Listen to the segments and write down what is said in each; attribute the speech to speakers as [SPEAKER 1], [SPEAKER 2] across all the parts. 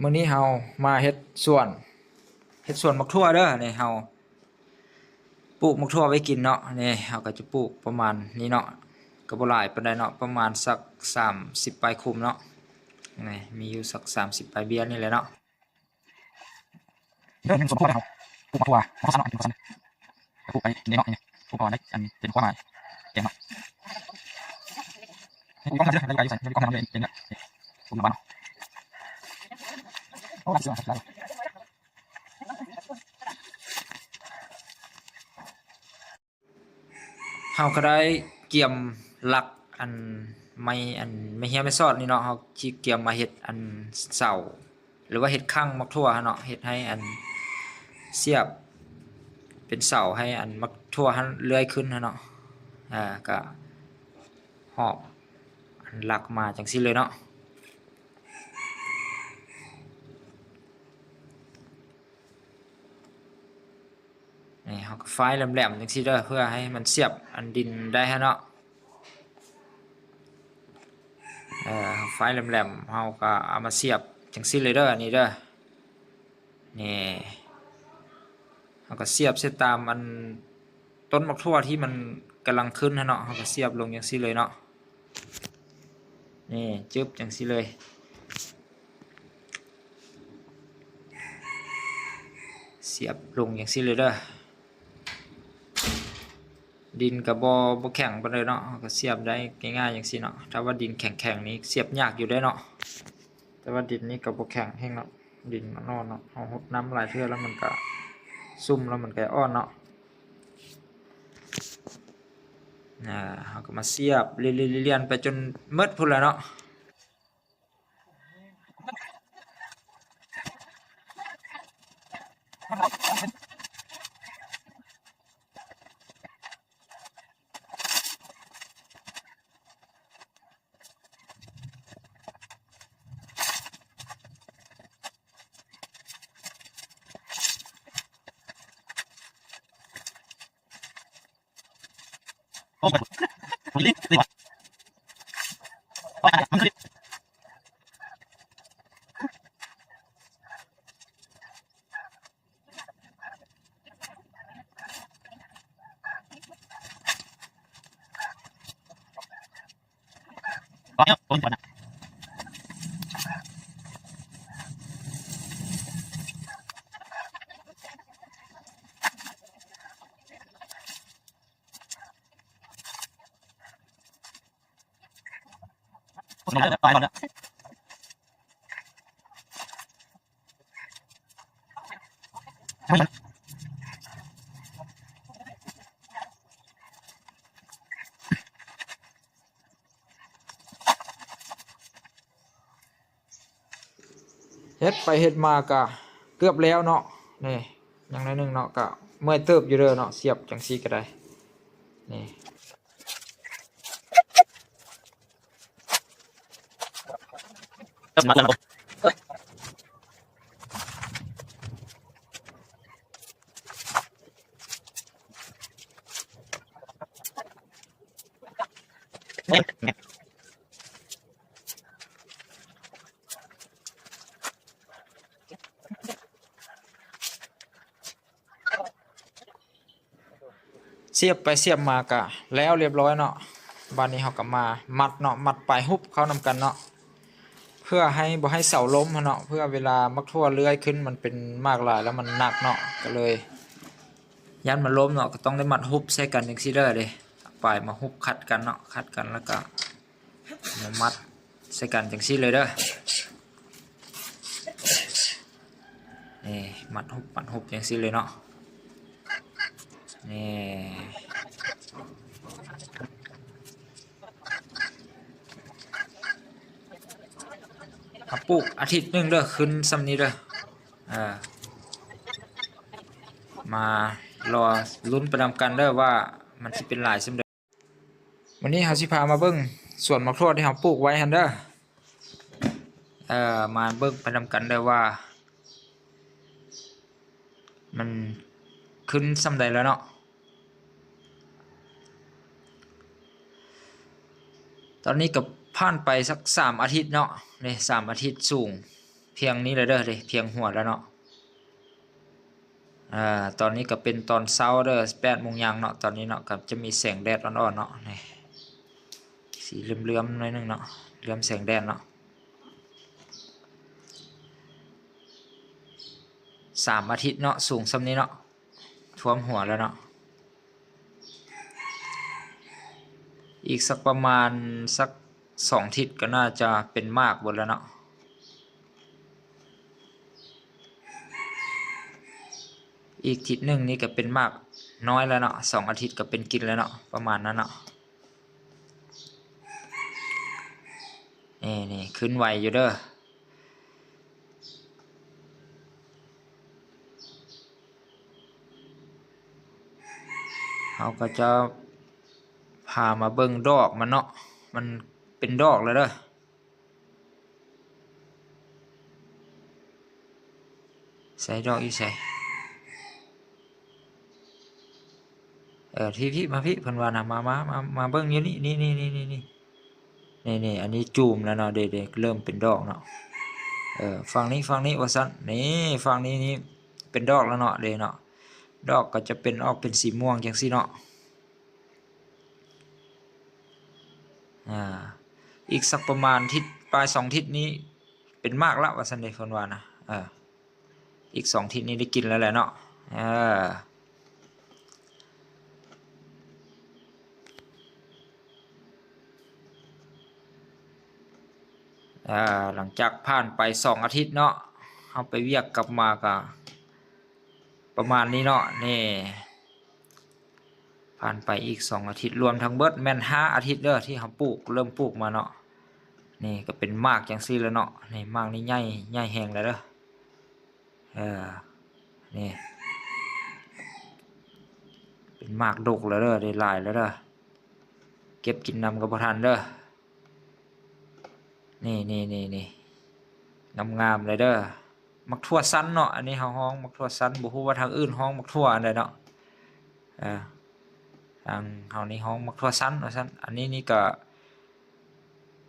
[SPEAKER 1] มื้อนี้เฮามาเฮ็ดสวนมักทั่วเด้อนี่เฮาปลูกมักทั่วไว้กินเนาะนี่เฮาก็จะปลูกประมาณนี้เนาะก็บ่หลายปานใดเนาะประมาณสัก30ปลายคุมเนาะนี่มีอยู่สัก30ปลายเบียร์นี่แหละเนาะ
[SPEAKER 2] เรื่องสวนครัวนะครับปลูกมะทั่วมะทั่วสั้นเนาะกินมะทั่วสั้นปลูกไปในเนาะนี่ปลูกก่อนได้อันเป็นความหมายแกงเนาะปลูกต้องมาเยอะได้ไกลใส่ปลูกต้องมาเลยเป็นเนี่ยปลูกบ้านเนาะโอ้ยสวยได้
[SPEAKER 1] เฮาก็ได้เกี่ยมหลักอันไม่เหี่ยวไม่ซอดนี่เนาะเฮาสิเกี่ยมมาเฮ็ดอันเสาหรือว่าเฮ็ดคั่งมักทั่วเนาะเฮ็ดให้อันเสียบเป็นเสาให้อันมักทั่วหันเลื้อยขึ้นเนาะก็หอบอันหลักมาจังซี่เลยเนาะนี่เฮาก็ไฟแหลมๆจังซี่เด้อเพื่อให้มันเสียบอันดินได้เนาะไฟแหลมๆเฮาก็เอามาเสียบจังซี่เลยเด้อนี่เด้อนี่เฮาก็เสียบเส้นตามอันต้นมักทั่วที่มันกำลังขึ้นเนาะเฮาก็เสียบลงจังซี่เลยเนาะนี่จึ๊บจังซี่เลยเสียบลงจังซี่เลยเด้อดินกับบ่แข็งปานใดเนาะก็เสียบได้ง่ายๆอย่างซี่เนาะถ้าว่าดินแข็งๆนี้เสียบยากอยู่ได้เนาะแต่ว่าดินนี้ก็บ่แข็งแฮงเนาะดินมันอ่อนเนาะเฮารดน้ำหลายเทื่อแล้วมันก็ซุ่มแล้วมันก็อ่อนเนาะเฮาก็มาเสียบเรียนๆไปจนหมดพุ่นแหละเนาะ
[SPEAKER 2] โอ้ยมันรีบรีบว่ะมันรีบว่ะเนี่ยโดนก่อนนะโอ้ยตายก่อนนะ
[SPEAKER 1] เฮ็ดไปเฮ็ดมาก็เกือบแล้วเนาะนี่อย่างน้อยหนึงเนาะก็เมื่อยเติบอยู่เด้อเนาะเสียบจังซี่ก็ได้นี่
[SPEAKER 2] มาแล้วเนี่ย
[SPEAKER 1] เสียบไปเสียบมาก็แล้วเรียบร้อยเนาะบัดนี้เฮาก็มามัดเนาะมัดปลายฮุบเข้านำกันเนาะเพื่อให้บ่ให้เสาล้มเนาะเพื่อเวลามักทั่วเลื้อยขึ้นมันเป็นมากหลายแล้วมันหนักเนาะก็เลยยันมันล้มเนาะก็ต้องได้มัดฮุบใส่กันจังซี่เด้อเด้ปลายมาฮุบขัดกันเนาะขัดกันแล้วก็มามัดใส่กันจังซี่เลยเด้อนี่มัดฮุบจังซี่เลยเนาะนี่ปลูกอาทิตย์นึงเด้อขึ้นซ้ำนี้เด้อมารอลุ้นไปนำกันเด้อว่ามันสิเป็นหลายซำใดวันนี้เฮาสิพามาเบิ่งสวนมะพร้าวที่เฮาปลูกไว้หั่นเด้อมาเบิ่งไปนำกันเด้อว่ามันขึ้นซำใดแล้วเนาะตอนนี้ก็ผ่านไปสัก3อาทิตย์เนาะนี่3อาทิตย์สูง เพียงนี้เลยเด้อเด้เพียงหัวแล้วเนาะตอนนี้ก็เป็นตอนเช้าเด้อ8 โมงยังเนาะตอนนี้เนาะก็จะมีแสงแดดอ่อนๆเนาะนี่สีเหลื่อมๆหน่อยนึงเนาะเหลื่อมแสงแดดเนาะ3 อาทิตย์เนาะสูงส่ำนี้เนาะท่วมหัวแล้วเนาะอีกสักประมาณสัก2 อาทิตย์ก็น่าจะเป็นมากหมดแล้วเนาะอีกอาทิตย์หนึ่งนี่ก็เป็นมากน้อยแล้วเนาะ2 อาทิตย์ก็เป็นกินแล้วเนาะประมาณนั้นเนาะนี่ขึ้นไวอยู่เด้อเราก็จะพามาเบิ่งดอกมันเนาะมันเป็นดอกแล้วเด้อใส่ดอกอีใส่ที่พี่มาพี่เพิ่นว่านะมาเบิ่งอยู่นี่อันนี้จูมแล้วเนาะเด็กๆเริ่มเป็นดอกเนาะฝั่งนี้ว่าซั่นนี่ฝั่งนี้นี่เป็นดอกแล้วเนาะเด้เนาะดอกก็จะเป็นออกเป็นสีม่วงจังซี่เนาะอีกสักประมาณทิศปลาย2 ทิศนี้เป็นมากละว่าซั่นเด้เพิ่นว่านะอีก2 ทิศนี้ได้กินแล้วแหละเนาะหลังจากผ่านไป2 อาทิตย์เนาะเอาไปเวียกกลับมาก็ประมาณนี้เนาะนี่ผ่านไปอีก2 อาทิตย์รวมทั้งเบิดแม่น5 อาทิตย์เด้อที่เขาปลูกเริ่มปลูกมาเนาะนี่ก็เป็นมากจังซี่แล้วเนาะนี่มากนี่ใหญ่แห้งแล้วเด้อนี่เป็นมากดกแล้วเด้อได้หลายแล้วเด้อเก็บกินนำกับบ่ทันเด้อนี่งามๆเลยเด้อมักทั่วสั้นเนาะอันนี้เขาฮ้องมักทั่วสั้นบ่ฮู้ว่าทางอื่นฮ้องมักทั่วอันใดเนาะทางเฮานี่ฮ้องมักทั่วสั้นว่าซั่นอันนี้นี่ก็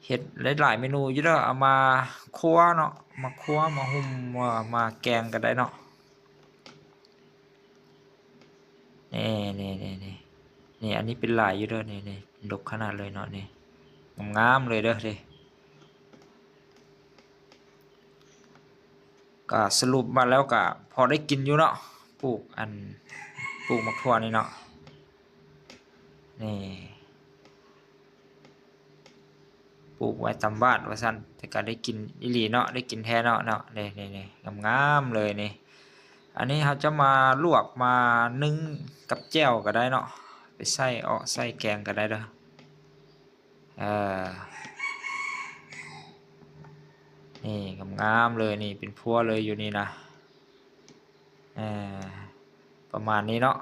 [SPEAKER 1] เฮ็ดหลายๆเมนูอยู่เด้อเอามาคั่วเนาะมาคั่วมาหุ่มมาแกงก็ได้เนาะนี่อันนี้เป็นหลายอยู่เด้อนี่ดกขนาดเลยเนาะนี่งามเลยเด้อเด้ก็สรุปมาแล้วก็พอได้กินอยู่เนาะปลูกมักทั่วนี่เนาะนี่ปลูกไว้ตามบ้านว่าซั่นแต่ก็ได้กินอีหลีเนาะได้กินแท้เนาะนี่งามๆเลยนี่อันนี้เราจะมาลวกมานึ่งกับแจ่วก็ได้เนาะไปใส่แกงก็ได้เด้อนี่งามๆเลยนี่เป็นพัวเลยอยู่นี่นะประมาณนี้เนาะ